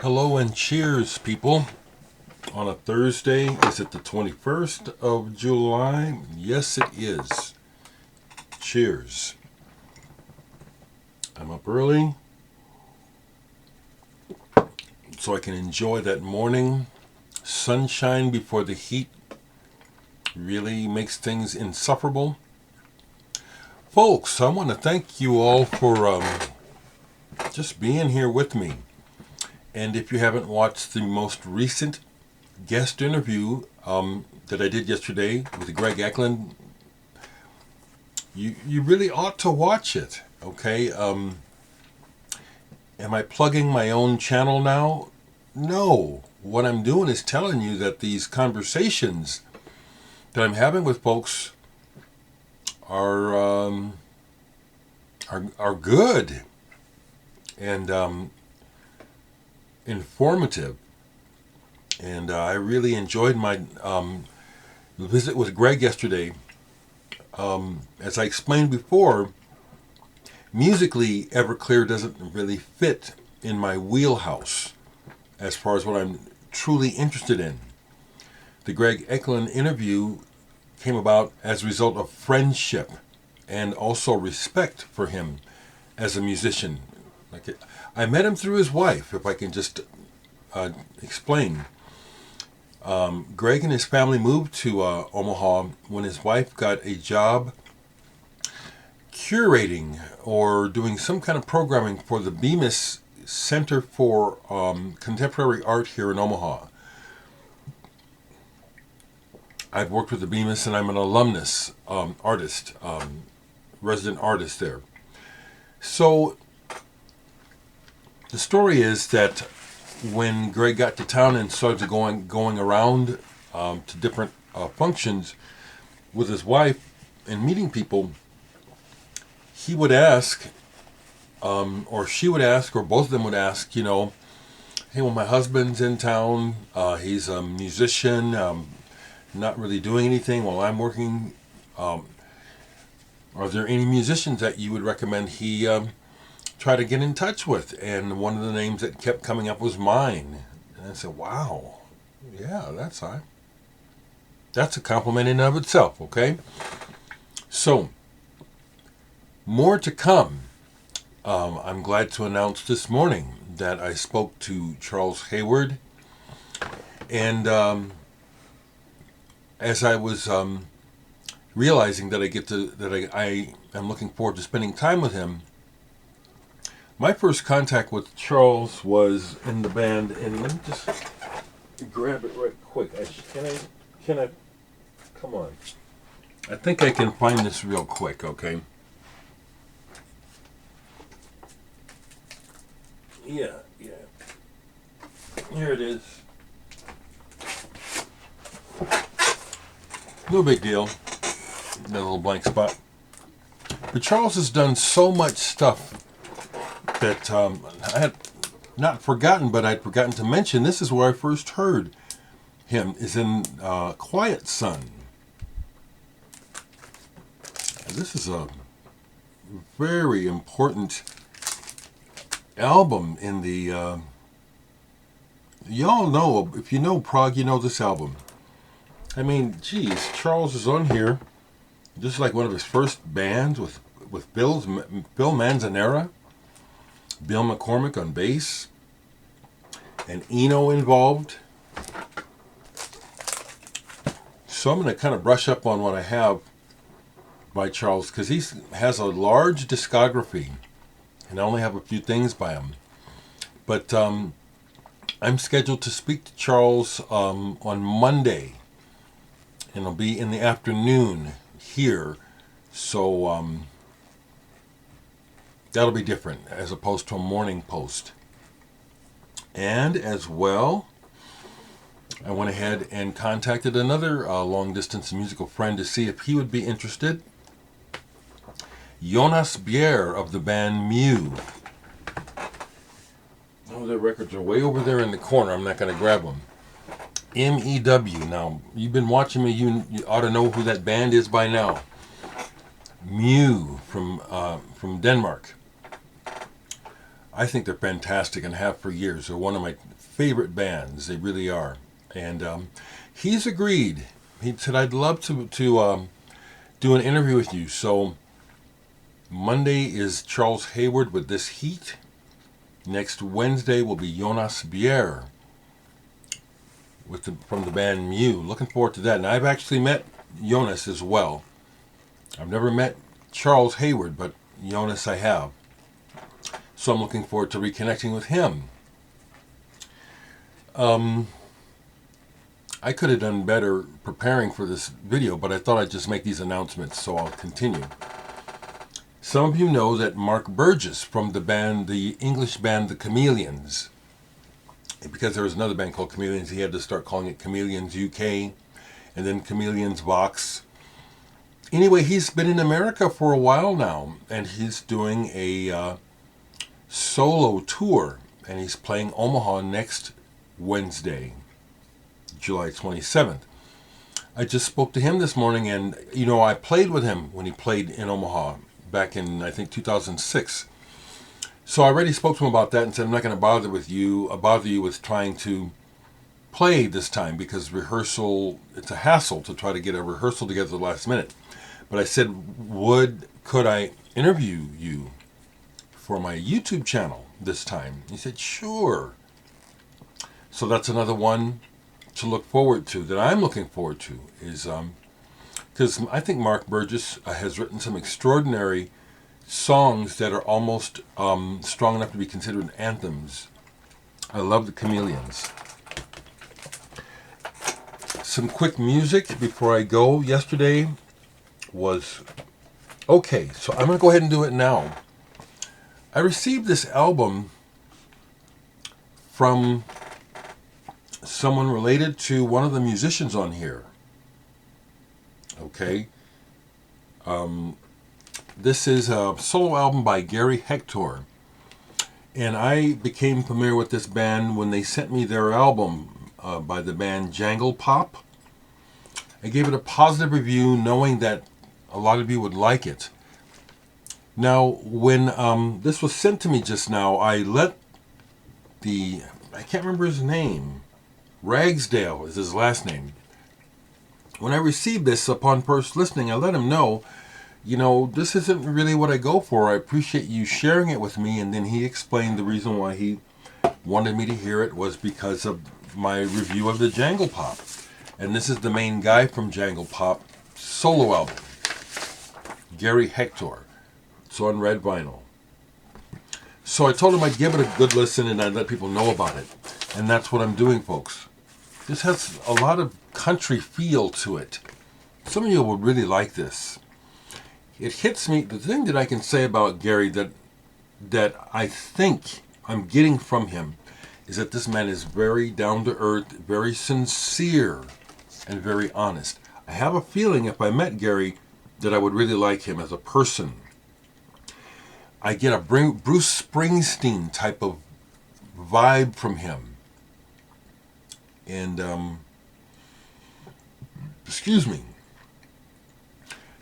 Hello and cheers, people. On a Thursday, is it the 21st of July? Yes, it is. Cheers. I'm up early so I can enjoy that morning sunshine before the heat really makes things insufferable. Folks, I want to thank you all for just being here with me. And if you haven't watched the most recent guest interview that I did yesterday with Greg Eklund, you really ought to watch it. Okay. Am I plugging my own channel now? No. What I'm doing is telling you that these conversations that I'm having with folks are good and informative. And I really enjoyed my visit with Greg yesterday. As I explained before, musically, Everclear doesn't really fit in my wheelhouse as far as what I'm truly interested in. The Greg Eklund interview came about as a result of friendship and also respect for him as a musician. I met him through his wife, if I can just explain. Greg and his family moved to Omaha when his wife got a job curating or doing some kind of programming for the Bemis Center for Contemporary Art here in Omaha. I've worked with the Bemis and I'm an alumnus artist, resident artist there. So the story is that when Greg got to town and started going around to different functions with his wife and meeting people, he would ask, or she would ask, or both of them would ask, hey, well, my husband's in town. He's a musician, not really doing anything while I'm working. Are there any musicians that you would recommend he try to get in touch with? And one of the names that kept coming up was mine. And I said, wow, yeah, that's a compliment in and of itself, okay? So, more to come. I'm glad to announce this morning that I spoke to Charles Hayward, and as I was realizing that I am looking forward to spending time with him, my first contact with Charles was in the band, and let me just grab it right quick. Can I, come on. I think I can find this real quick, okay? Yeah. Here it is. No big deal. That little blank spot. But Charles has done so much stuff that I had not forgotten, but I'd forgotten to mention. This is where I first heard him, is in Quiet Sun. And this is a very important album in the... y'all know, if you know prog, you know this album. I mean, geez, Charles is on here. This is like one of his first bands with Bill Manzanera, Bill McCormick on bass, and Eno involved. So I'm going to kind of brush up on what I have by Charles, because he has a large discography, and I only have a few things by him. But I'm scheduled to speak to Charles on Monday, and it'll be in the afternoon here. So that'll be different as opposed to a morning post. And as well, I went ahead and contacted another long-distance musical friend to see if he would be interested. Jonas Bjerre of the band Mew. Oh, their records are way over there in the corner. I'm not going to grab them. MEW. Now, you've been watching me. You ought to know who that band is by now. Mew from Denmark. I think they're fantastic and have for years. They're one of my favorite bands. They really are. And he's agreed. He said, I'd love to do an interview with you. So Monday is Charles Hayward with This Heat. Next Wednesday will be Jonas Bier from the band Mew. Looking forward to that. And I've actually met Jonas as well. I've never met Charles Hayward, but Jonas I have. So I'm looking forward to reconnecting with him. I could have done better preparing for this video, but I thought I'd just make these announcements, so I'll continue. Some of you know that Mark Burgess from the English band The Chameleons, because there was another band called Chameleons, he had to start calling it Chameleons UK, and then Chameleons Vox. Anyway, he's been in America for a while now, and he's doing a solo tour, and he's playing Omaha next Wednesday, July 27th. I just spoke to him this morning, and I played with him when he played in Omaha back in, I think, 2006. So I already spoke to him about that and said, I'm not going to bother you with trying to play this time, because rehearsal, it's a hassle to try to get a rehearsal together at the last minute. But I said, could I interview you for my YouTube channel this time? He said, sure. So that's another one to look forward to, that I'm looking forward to, is because I think Mark Burgess has written some extraordinary songs that are almost strong enough to be considered anthems. I love the Chameleons. Some quick music before I go. Yesterday was okay, so I'm going to go ahead and do it now. I received this album from someone related to one of the musicians on here. Okay. This is a solo album by Gary Hector. And I became familiar with this band when they sent me their album by the band Jangle Pop. I gave it a positive review, knowing that a lot of you would like it. Now, when this was sent to me just now, I let I can't remember his name, Ragsdale is his last name. When I received this upon first listening, I let him know, this isn't really what I go for. I appreciate you sharing it with me. And then he explained the reason why he wanted me to hear it was because of my review of the Jangle Pop. And this is the main guy from Jangle Pop solo album, Gary Hector. It's on red vinyl. So I told him I'd give it a good listen and I'd let people know about it. And that's what I'm doing, folks. This has a lot of country feel to it. Some of you will really like this. It hits me. The thing that I can say about Gary that I think I'm getting from him is that this man is very down to earth, very sincere, and very honest. I have a feeling if I met Gary that I would really like him as a person. I get a Bruce Springsteen type of vibe from him. And, excuse me.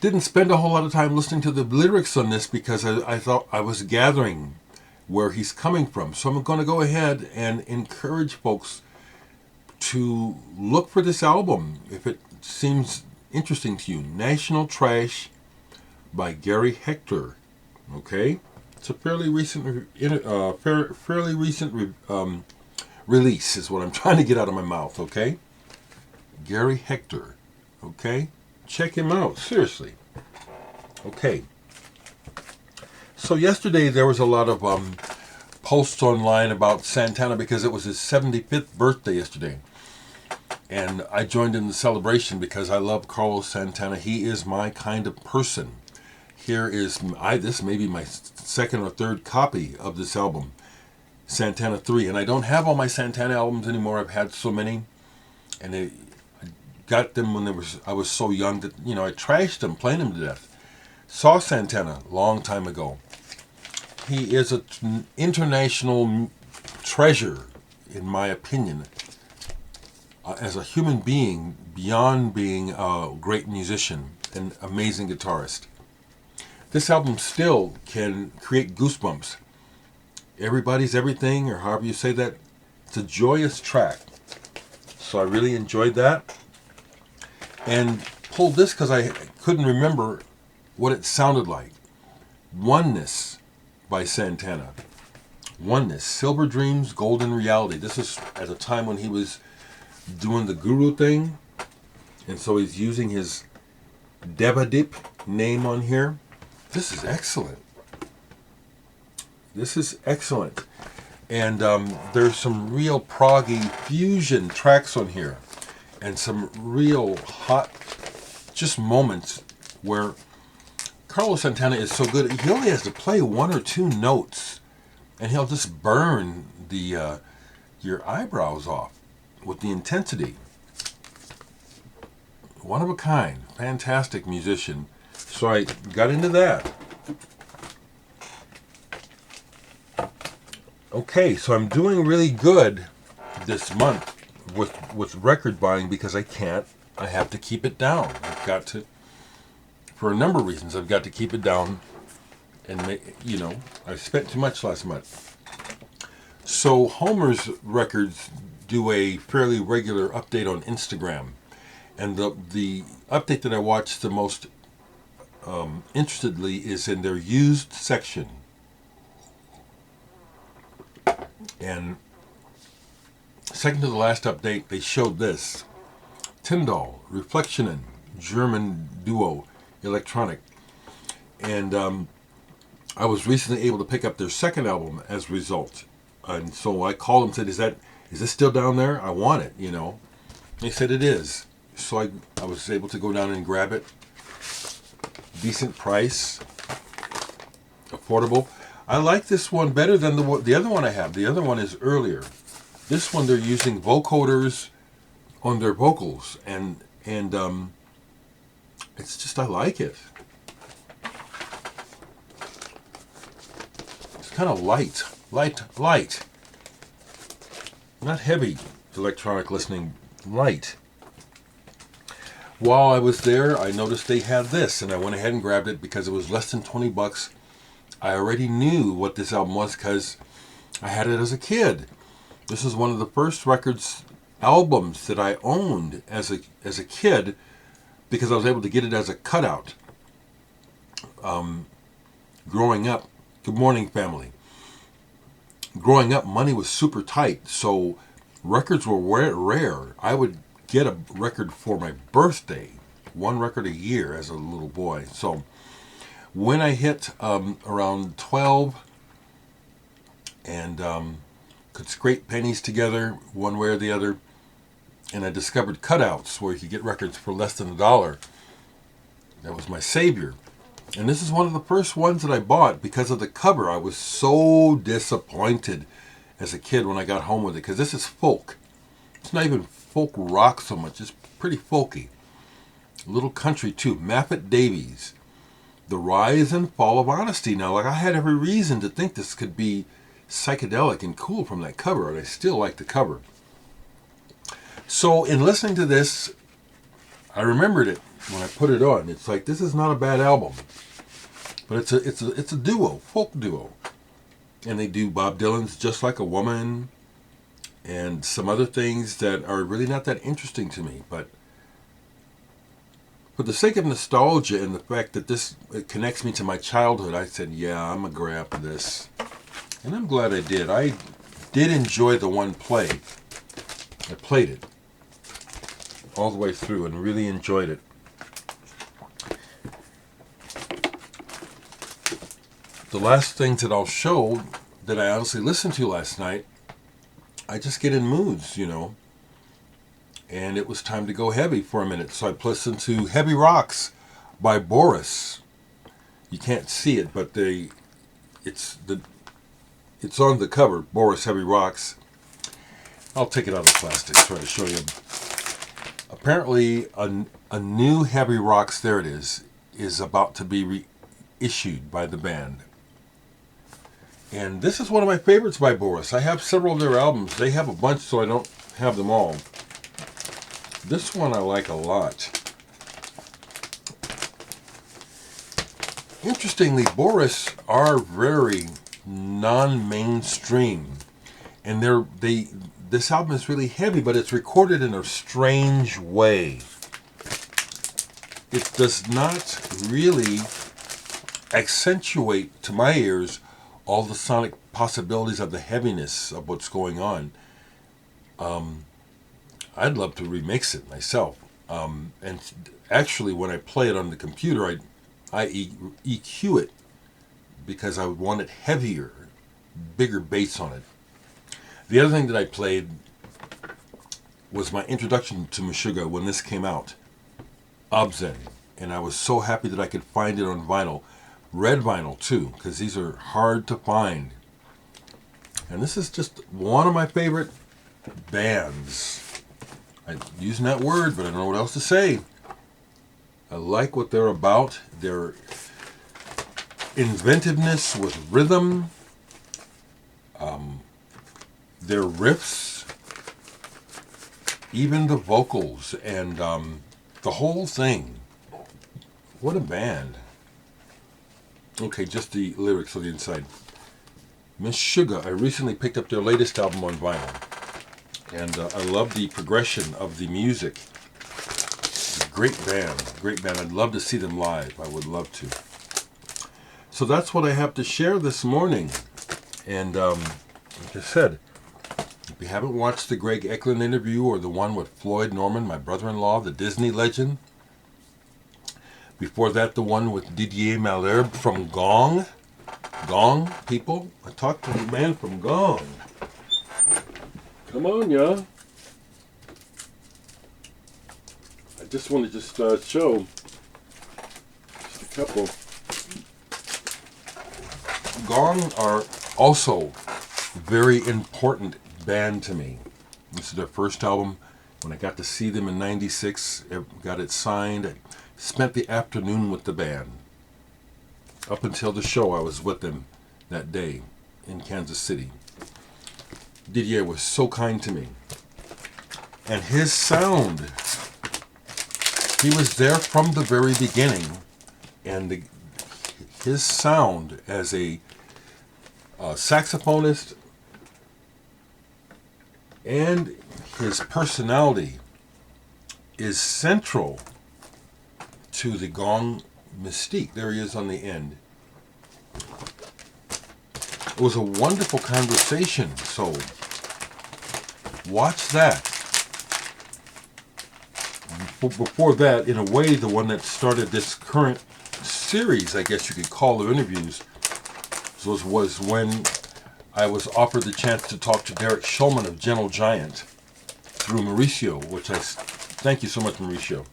Didn't spend a whole lot of time listening to the lyrics on this because I thought I was gathering where he's coming from. So I'm going to go ahead and encourage folks to look for this album if it seems interesting to you. National Trash by Gary Hector. Okay? It's a fairly recent release is what I'm trying to get out of my mouth, okay? Gary Hector, okay? Check him out, seriously. Okay. So yesterday there was a lot of posts online about Santana because it was his 75th birthday yesterday. And I joined in the celebration because I love Carlos Santana. He is my kind of person. Here is, this may be my second or third copy of this album, Santana 3. And I don't have all my Santana albums anymore. I've had so many. And I got them when I was so young that, I trashed them, playing them to death. Saw Santana a long time ago. He is an international treasure, in my opinion, as a human being, beyond being a great musician and amazing guitarist. This album still can create goosebumps. Everybody's Everything, or however you say that. It's a joyous track. So I really enjoyed that. And pulled this because I couldn't remember what it sounded like. Oneness by Santana. Oneness. Silver Dreams, Golden Reality. This is at a time when he was doing the guru thing. And so he's using his Devadip name on here. This is excellent. This is excellent. And there's some real proggy fusion tracks on here. And some real hot just moments where Carlos Santana is so good. He only has to play one or two notes and he'll just burn the your eyebrows off with the intensity. One of a kind. Fantastic musician. So I got into that. Okay, so I'm doing really good this month with record buying because I have to keep it down. I've got to, for a number of reasons, I've got to keep it down and I spent too much last month. So Homer's Records do a fairly regular update on Instagram. And the update that I watched the most interestedly is in their used section. And second to the last update, they showed this. Tyndall, Reflexionen, German duo, electronic. And I was recently able to pick up their second album as a result. And so I called them and said, is this still down there? I want it, They said it is. So I was able to go down and grab it. Decent price. Affordable. I like this one better than the other one I have. The other one is earlier. This one they're using vocoders on their vocals. And it's just, I like it. It's kind of light. Not heavy electronic listening. Light. While I was there, I noticed they had this, and I went ahead and grabbed it because it was less than $20. I already knew what this album was because I had it as a kid. This is one of the first albums that I owned as a kid because I was able to get it as a cutout. Growing up, good morning, family. Growing up, money was super tight, so records were rare. I would get a record for my birthday, one record a year as a little boy. So when I hit around 12 and could scrape pennies together one way or the other, and I discovered cutouts where you could get records for less than $1, that was my savior. And this is one of the first ones that I bought because of the cover. I was so disappointed as a kid when I got home with it because this is folk. It's not even folk rock so much. It's pretty folky. A little country too. Maffitt Davies. The Rise and Fall of Honesty. Now, I had every reason to think this could be psychedelic and cool from that cover, and I still like the cover. So in listening to this, I remembered it when I put it on. It's like, this is not a bad album. But it's a duo, folk duo. And they do Bob Dylan's Just Like a Woman and some other things that are really not that interesting to me. But for the sake of nostalgia and the fact that it connects me to my childhood, I said, yeah, I'm going to grab this. And I'm glad I did. I did enjoy the one play. I played it all the way through and really enjoyed it. The last things that I'll show that I honestly listened to last night, I just get in moods, And it was time to go heavy for a minute. So I listened to Heavy Rocks by Boris. You can't see it, but it's on the cover, Boris Heavy Rocks. I'll take it out of the plastic, try to show you. Apparently, a new Heavy Rocks, there it is about to be reissued by the band. And this is one of my favorites by Boris. I have several of their albums. They have a bunch, so I don't have them all. This one I like a lot. Interestingly, Boris are very non-mainstream. And this album is really heavy, but it's recorded in a strange way. It does not really accentuate, to my ears, all the sonic possibilities of the heaviness of what's going on. I'd love to remix it myself. And actually, when I play it on the computer, I EQ it because I want it heavier, bigger bass on it. The other thing that I played was my introduction to Meshuggah when this came out, Obzen, and I was so happy that I could find it on vinyl. Red vinyl, too, because these are hard to find. And this is just one of my favorite bands. I'm using that word, but I don't know what else to say. I like what they're about. Their inventiveness with rhythm, their riffs, even the vocals, and the whole thing. What a band. Okay, just the lyrics on the inside. Meshuggah, I recently picked up their latest album on vinyl. And I love the progression of the music. Great band, great band. I'd love to see them live. I would love to. So that's what I have to share this morning. And like I said, if you haven't watched the Greg Eklund interview or the one with Floyd Norman, my brother-in-law, the Disney legend. Before that, the one with Didier Malherbe from Gong. Gong, people. I talked to the man from Gong. Come on, yeah. I just want to show just a couple. Gong are also very important band to me. This is their first album. When I got to see them in '96, I got it signed. I spent the afternoon with the band. Up until the show, I was with them that day in Kansas City. Didier was so kind to me. And his sound, he was there from the very beginning. And his sound as a saxophonist and his personality is central to the Gong mystique. There he is on the end. It was a wonderful conversation, so watch that. Before that, in a way, the one that started this current series, I guess you could call, of interviews, was when I was offered the chance to talk to Dereck Shulman of Gentle Giant through Mauricio, which I thank you so much, Mauricio.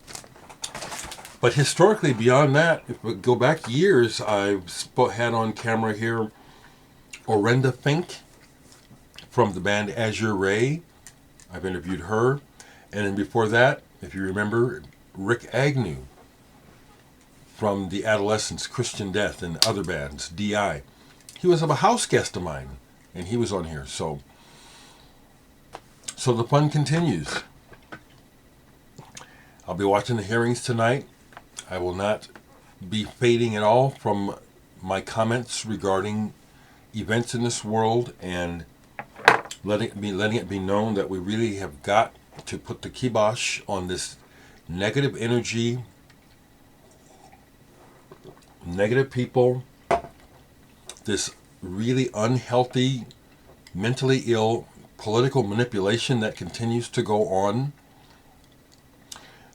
But historically, beyond that, if we go back years, I've had on camera here Orenda Fink from the band Azure Ray. I've interviewed her. And then before that, if you remember, Rick Agnew from the Adolescents, Christian Death, and other bands, DI. He was a house guest of mine, and he was on here. So the fun continues. I'll be watching the hearings tonight. I will not be fading at all from my comments regarding events in this world and letting it be known that we really have got to put the kibosh on this negative energy, negative people, this really unhealthy, mentally ill political manipulation that continues to go on,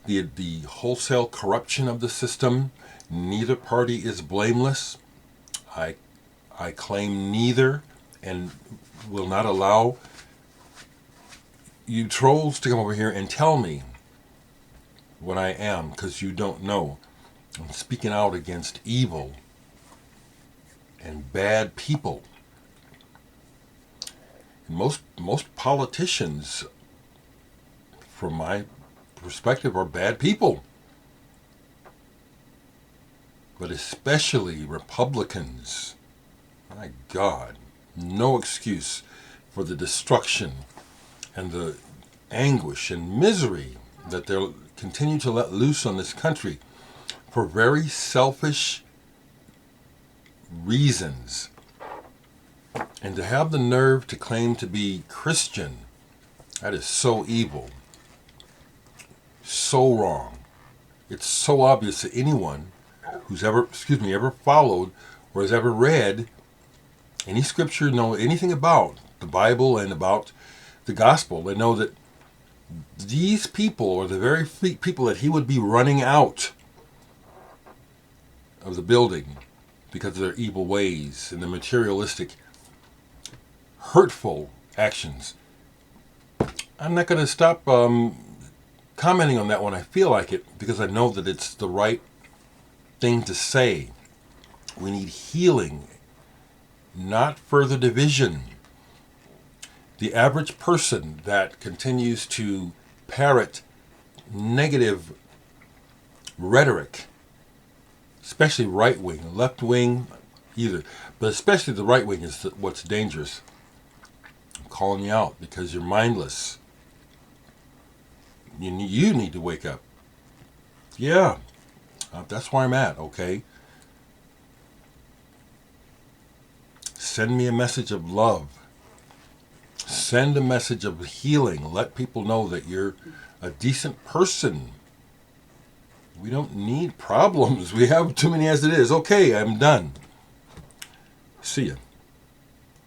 the wholesale corruption of the system. Neither party is blameless. I claim neither, and will not allow you trolls to come over here and tell me what I am, because you don't know. I'm speaking out against evil and bad people. And most politicians, from my perspective, are bad people. But especially Republicans. My God, no excuse for the destruction and the anguish and misery that they'll continue to let loose on this country for very selfish reasons. And to have the nerve to claim to be Christian, that is so evil, so wrong. It's so obvious to anyone who's ever followed or has ever read any scripture, know anything about the Bible and about the gospel. They know that these people are the very people that he would be running out of the building because of their evil ways and their materialistic, hurtful actions. I'm not going to stop commenting on that when I feel like it, because I know that it's the right thing to say. We need healing, not further division. The average person that continues to parrot negative rhetoric, especially right wing, left wing, either, but especially the right wing is what's dangerous. I'm calling you out because you're mindless. You need to wake up. Yeah, that's where I'm at, okay? Send me a message of love. Send a message of healing. Let people know that you're a decent person. We don't need problems. We have too many as it is. Okay, I'm done. See ya.